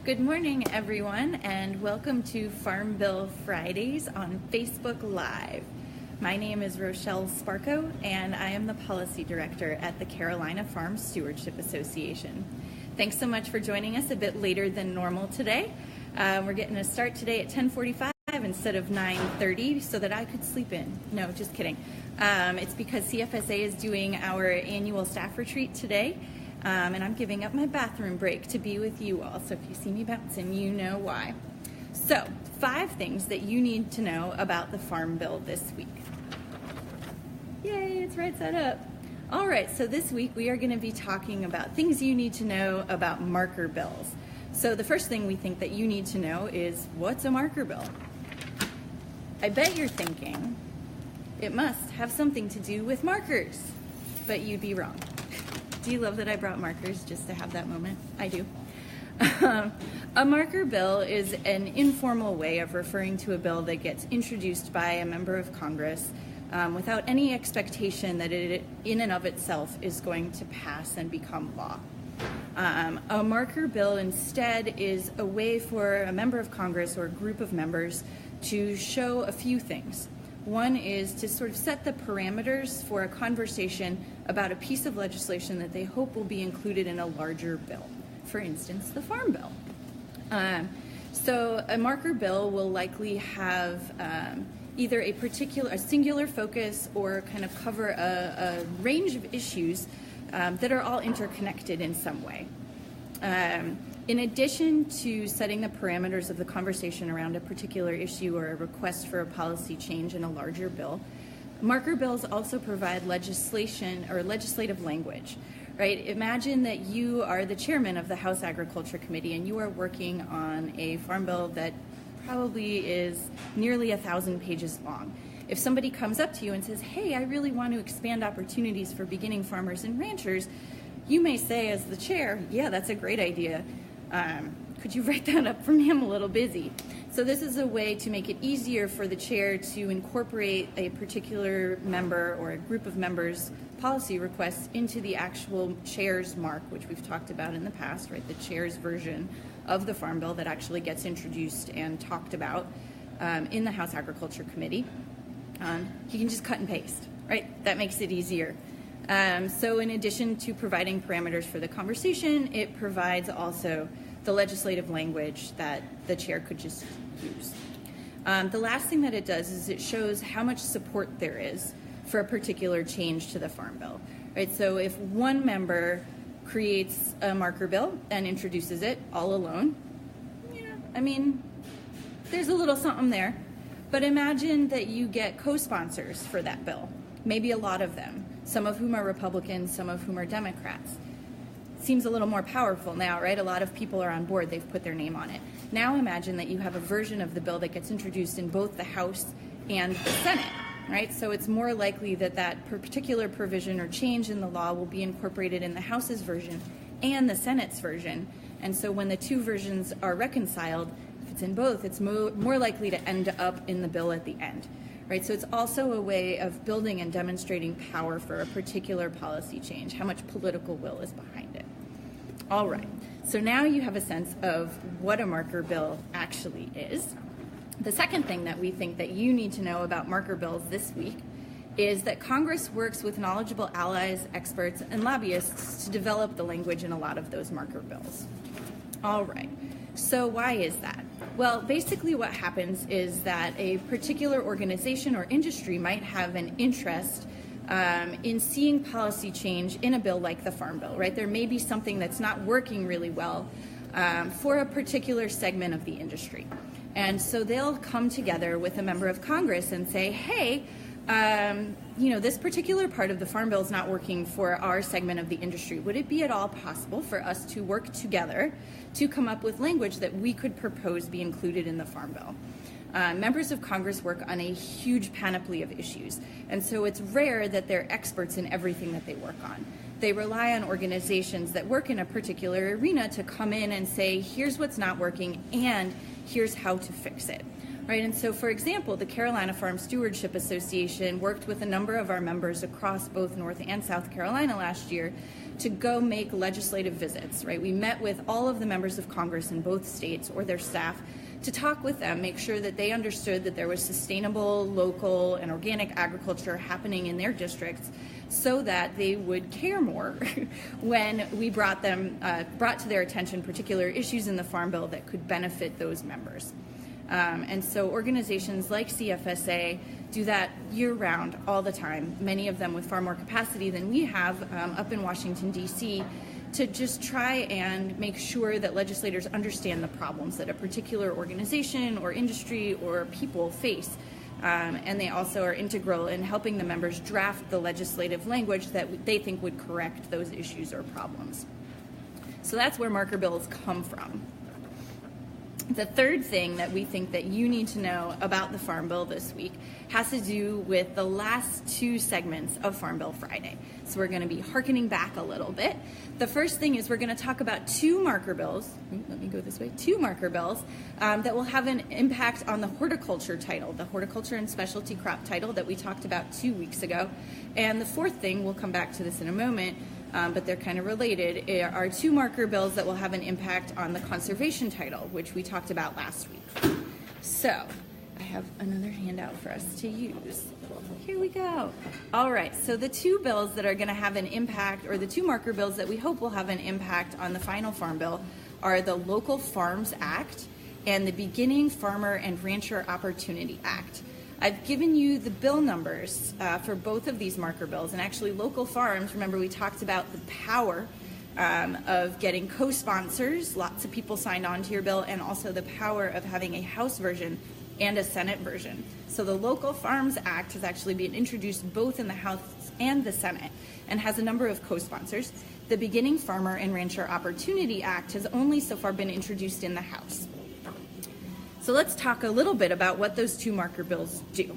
Good morning, everyone, and welcome to Farm Bill Fridays on Facebook Live. My name is Rochelle Sparko, and I am the Policy Director at the Carolina Farm Stewardship Association. Thanks so much for joining us a bit later than normal today. We're getting a start today at 10:45 instead of 9:30 so that I could sleep in. No, just kidding. It's because CFSA is doing our annual staff retreat today. And I'm giving up my bathroom break to be with you all. So if you see me bouncing, you know why. So, 5 things that you need to know about the Farm Bill this week. Yay, it's right side up. All right, so this week we are going to be talking about things you need to know about marker bills. So the first thing we think that you need to know is, what's a marker bill? I bet you're thinking, it must have something to do with markers, but you'd be wrong. Do you love that I brought markers just to have that moment? I do. A marker bill is an informal way of referring to a bill that gets introduced by a member of Congress without any expectation that it in and of itself is going to pass and become law. A marker bill instead is a way for a member of Congress or a group of members to show a few things. One is to sort of set the parameters for a conversation about a piece of legislation that they hope will be included in a larger bill. For instance, the Farm Bill. So a marker bill will likely have either a singular focus or kind of cover a range of issues that are all interconnected in some way. In addition to setting the parameters of the conversation around a particular issue or a request for a policy change in a larger bill, marker bills also provide legislation or legislative language, right? Imagine that you are the chairman of the House Agriculture Committee and you are working on a farm bill that probably is nearly 1,000 pages long. If somebody comes up to you and says, hey, I really want to expand opportunities for beginning farmers and ranchers, you may say as the chair, yeah, that's a great idea. Could you write that up for me? I'm a little busy. So this is a way to make it easier for the chair to incorporate a particular member or a group of members' policy requests into the actual chair's mark, which we've talked about in the past, right? The chair's version of the Farm Bill that actually gets introduced and talked about in the House Agriculture Committee. You can just cut and paste, right? That makes it easier. So in addition to providing parameters for the conversation, it provides also the legislative language that the chair could just use. The last thing that it does is it shows how much support there is for a particular change to the Farm Bill, right? So if one member creates a marker bill and introduces it all alone, there's a little something there. But imagine that you get co-sponsors for that bill, maybe a lot of them, some of whom are Republicans, some of whom are Democrats. Seems a little more powerful now, right? A lot of people are on board. They've put their name on it. Now imagine that you have a version of the bill that gets introduced in both the House and the Senate, right? So it's more likely that that particular provision or change in the law will be incorporated in the House's version and the Senate's version. And so when the two versions are reconciled, if it's in both, it's more likely to end up in the bill at the end. Right, so it's also a way of building and demonstrating power for a particular policy change, how much political will is behind it. All right, so now you have a sense of what a marker bill actually is. The second thing that we think that you need to know about marker bills this week is that Congress works with knowledgeable allies, experts, and lobbyists to develop the language in a lot of those marker bills. All right, so why is that? Well, basically what happens is that a particular organization or industry might have an interest in seeing policy change in a bill like the Farm Bill, right? There may be something that's not working really well for a particular segment of the industry. And so they'll come together with a member of Congress and say, hey, this particular part of the Farm Bill is not working for our segment of the industry. Would it be at all possible for us to work together to come up with language that we could propose be included in the Farm Bill? Members of Congress work on a huge panoply of issues, and so it's rare that they're experts in everything that they work on. They rely on organizations that work in a particular arena to come in and say, here's what's not working, and here's how to fix it. Right, and so, for example, the Carolina Farm Stewardship Association worked with a number of our members across both North and South Carolina last year to go make legislative visits, right? We met with all of the members of Congress in both states or their staff to talk with them, make sure that they understood that there was sustainable, local, and organic agriculture happening in their districts, so that they would care more when we brought to their attention particular issues in the Farm Bill that could benefit those members. And so organizations like CFSA do that year-round, all the time, many of them with far more capacity than we have up in Washington, D.C., to just try and make sure that legislators understand the problems that a particular organization or industry or people face. And they also are integral in helping the members draft the legislative language that they think would correct those issues or problems. So that's where marker bills come from. The third thing that we think that you need to know about the Farm Bill this week has to do with the last two segments of Farm Bill Friday. So we're going to be hearkening back a little bit. The first thing is we're going to talk about two marker bills that will have an impact on the horticulture title, the horticulture and specialty crop title that we talked about 2 weeks ago. And the fourth thing, we'll come back to this in a moment, but they're kind of related, are two marker bills that will have an impact on the conservation title, which we talked about last week. So I have another handout for us to use. Here we go. All right, so the two bills that are going to have an impact, or the two marker bills that we hope will have an impact on the final Farm Bill, are the Local F.A.R.M.S Act and the Beginning Farmer and Rancher Opportunity Act. I've given you the bill numbers for both of these marker bills, and actually local farms, remember we talked about the power of getting co-sponsors, lots of people signed on to your bill, and also the power of having a House version and a Senate version. So the Local F.A.R.M.S Act has actually been introduced both in the House and the Senate and has a number of co-sponsors. The Beginning Farmer and Rancher Opportunity Act has only so far been introduced in the House. So let's talk a little bit about what those two marker bills do.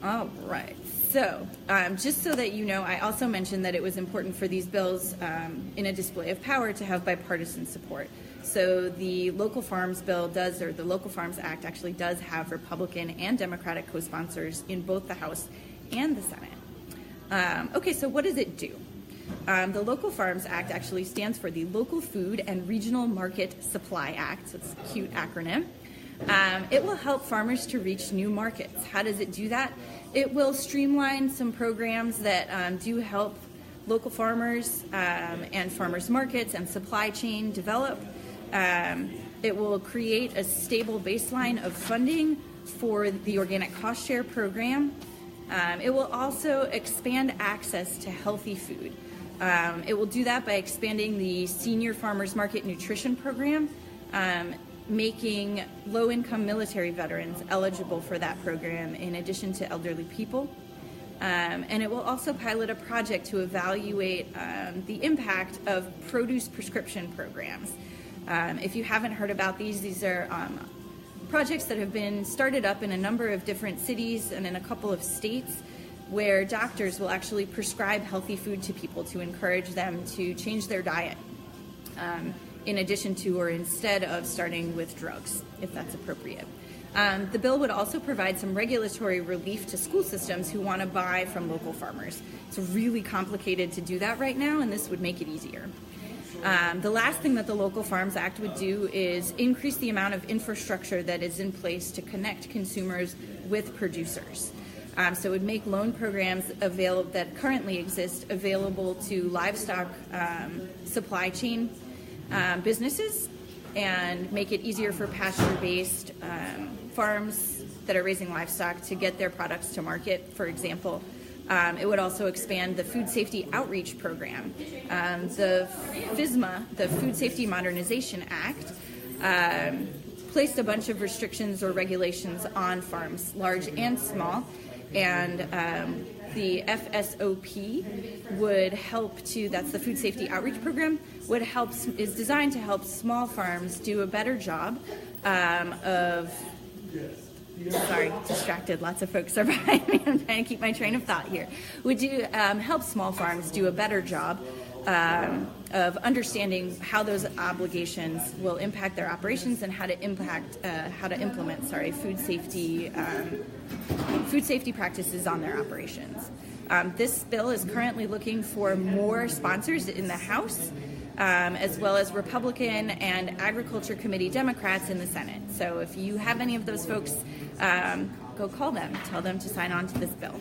All right, so just so that you know, I also mentioned that it was important for these bills in a display of power to have bipartisan support. So the Local F.A.R.M.S bill does, or the Local F.A.R.M.S Act actually does have Republican and Democratic co-sponsors in both the House and the Senate. Okay, so what does it do? The Local F.A.R.M.S Act actually stands for the Local Food and Regional Market Supply Act. So it's a cute acronym. It will help farmers to reach new markets. How does it do that? It will streamline some programs that do help local farmers and farmers markets and supply chain develop. It will create a stable baseline of funding for the organic cost share program. It will also expand access to healthy food. It will do that by expanding the Senior Farmers Market Nutrition Program, making low-income military veterans eligible for that program in addition to elderly people. And it will also pilot a project to evaluate the impact of produce prescription programs. If you haven't heard about these are projects that have been started up in a number of different cities and in a couple of states where doctors will actually prescribe healthy food to people to encourage them to change their diet. In addition to or instead of starting with drugs, if that's appropriate. The bill would also provide some regulatory relief to school systems who want to buy from local farmers. It's really complicated to do that right now, and this would make it easier. The last thing that the Local F.A.R.M.S Act would do is increase the amount of infrastructure that is in place to connect consumers with producers. So it would make loan programs available that currently exist available to livestock supply chain businesses, and make it easier for pasture-based farms that are raising livestock to get their products to market, for example. It would also expand the Food Safety Outreach Program. The FSMA, the Food Safety Modernization Act, placed a bunch of restrictions or regulations on farms, large and small, and the FSOP would help to, that's the Food Safety Outreach Program, is designed to help small farms do a better job sorry, distracted, lots of folks are behind me, I'm trying to keep my train of thought here, would help small farms do a better job of understanding how those obligations will impact their operations and how to implement food safety practices on their operations. This bill is currently looking for more sponsors in the House, as well as Republican and Agriculture Committee Democrats in the Senate. So if you have any of those folks, go call them, tell them to sign on to this bill.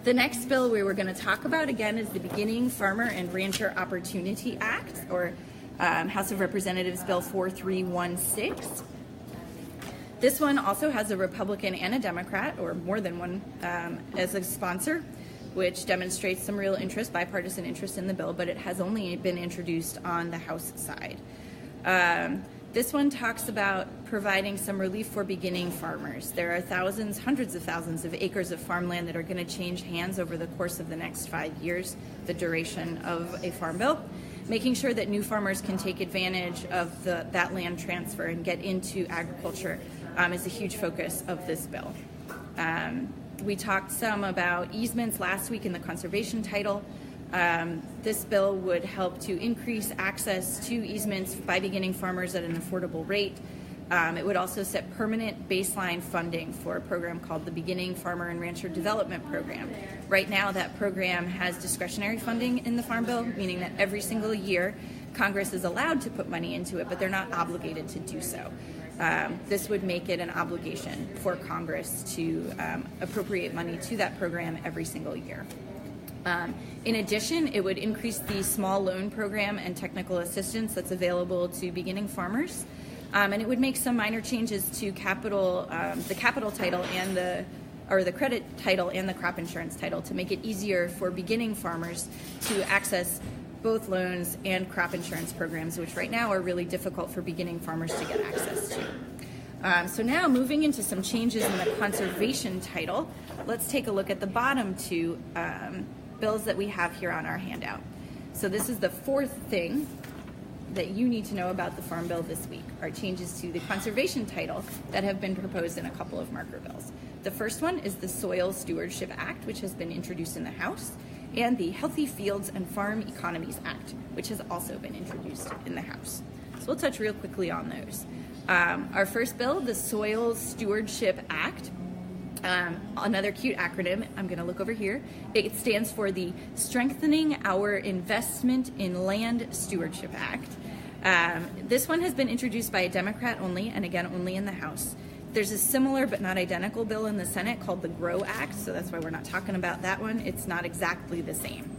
The next bill we were going to talk about again is the Beginning Farmer and Rancher Opportunity Act, or House of Representatives Bill 4316. This one also has a Republican and a Democrat, or more than one, as a sponsor, which demonstrates some real interest, bipartisan interest in the bill, but it has only been introduced on the House side. This one talks about providing some relief for beginning farmers. There are thousands, hundreds of thousands of acres of farmland that are going to change hands over the course of the next 5 years, the duration of a farm bill. Making sure that new farmers can take advantage of that land transfer and get into agriculture is a huge focus of this bill. We talked some about easements last week in the conservation title. This bill would help to increase access to easements by beginning farmers at an affordable rate. It would also set permanent baseline funding for a program called the Beginning Farmer and Rancher Development Program. Right now, that program has discretionary funding in the Farm Bill, meaning that every single year Congress is allowed to put money into it, but they're not obligated to do so. This would make it an obligation for Congress to appropriate money to that program every single year. In addition, it would increase the small loan program and technical assistance that's available to beginning farmers. And it would make some minor changes to the capital title and the credit title and the crop insurance title to make it easier for beginning farmers to access both loans and crop insurance programs, which right now are really difficult for beginning farmers to get access to. So now moving into some changes in the conservation title, let's take a look at the bottom two bills that we have here on our handout. So this is the fourth thing that you need to know about the Farm Bill this week, are changes to the conservation title that have been proposed in a couple of marker bills. The first one is the S.O.I.L Stewardship Act, which has been introduced in the House, and the Healthy Fields and Farm Economies Act, which has also been introduced in the House. So we'll touch real quickly on those. Our first bill, the S.O.I.L Stewardship Act, another cute acronym, I'm going to look over here. It stands for the Strengthening Our Investment in Land Stewardship Act. This one has been introduced by a Democrat only, and again, only in the House. There's a similar but not identical bill in the Senate called the GROW Act, so that's why we're not talking about that one. It's not exactly the same.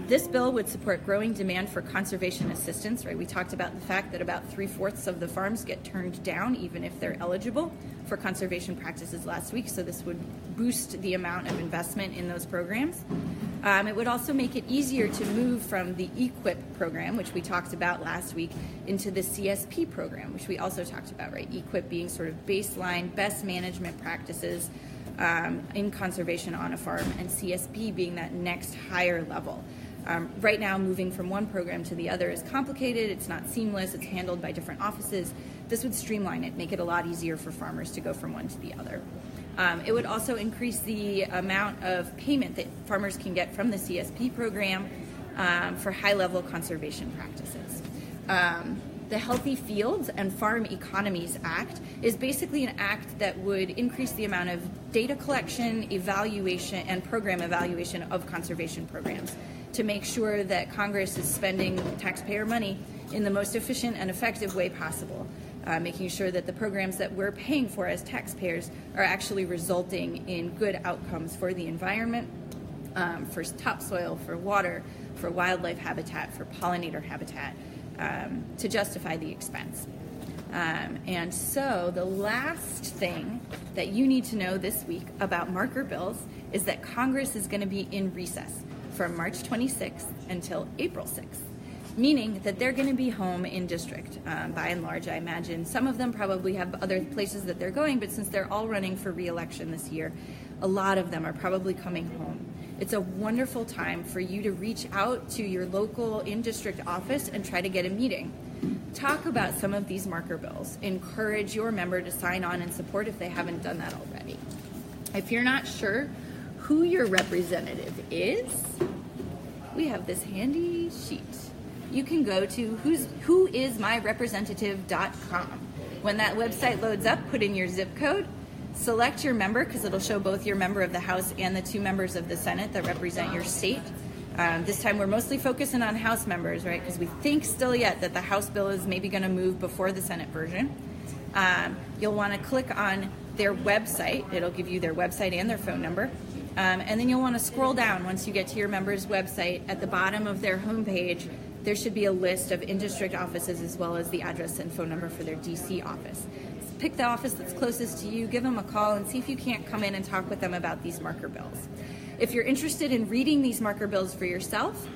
This bill would support growing demand for conservation assistance, right? We talked about the fact that about 3/4 of the farms get turned down even if they're eligible for conservation practices last week, so this would boost the amount of investment in those programs. It would also make it easier to move from the EQIP program, which we talked about last week, into the CSP program, which we also talked about, right? EQIP being sort of baseline, best management practices in conservation on a farm, and CSP being that next higher level. Right now, moving from one program to the other is complicated, it's not seamless, it's handled by different offices. This would streamline it, make it a lot easier for farmers to go from one to the other. It would also increase the amount of payment that farmers can get from the CSP program for high-level conservation practices. The Healthy Fields and Farm Economies Act is basically an act that would increase the amount of data collection, evaluation, and program evaluation of conservation programs to make sure that Congress is spending taxpayer money in the most efficient and effective way possible, making sure that the programs that we're paying for as taxpayers are actually resulting in good outcomes for the environment, for topsoil, for water, for wildlife habitat, for pollinator habitat, to justify the expense. And so the last thing that you need to know this week about marker bills is that Congress is going to be in recess from March 26th until April 6th, meaning that they're going to be home in district. By and large, I imagine some of them probably have other places that they're going, but since they're all running for re-election this year, a lot of them are probably coming home. It's a wonderful time for you to reach out to your local in-district office and try to get a meeting. Talk about some of these marker bills. Encourage your member to sign on and support if they haven't done that already. If you're not sure who your representative is, we have this handy sheet. You can go to whoismyrepresentative.com. When that website loads up, put in your zip code, Select your member, because it'll show both your member of the House and the 2 members of the Senate that represent your state. This time we're mostly focusing on House members, right? Because we think still yet that the House bill is maybe going to move before the Senate version. You'll want to click on their website. It'll give you their website and their phone number. And then you'll want to scroll down once you get to your member's website. At the bottom of their homepage, there should be a list of in-district offices as well as the address and phone number for their DC office. Pick the office that's closest to you, give them a call, and see if you can't come in and talk with them about these marker bills. If you're interested in reading these marker bills for yourself,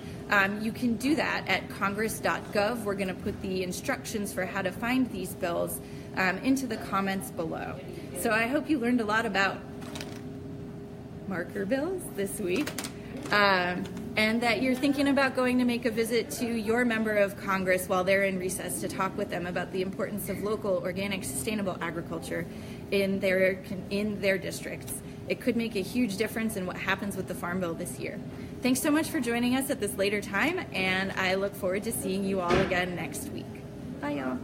you can do that at congress.gov. We're going to put the instructions for how to find these bills into the comments below. So I hope you learned a lot about marker bills this week, and that you're thinking about going to make a visit to your member of Congress while they're in recess to talk with them about the importance of local, organic, sustainable agriculture in their districts. It could make a huge difference in what happens with the Farm Bill this year. Thanks so much for joining us at this later time, and I look forward to seeing you all again next week. Bye, y'all.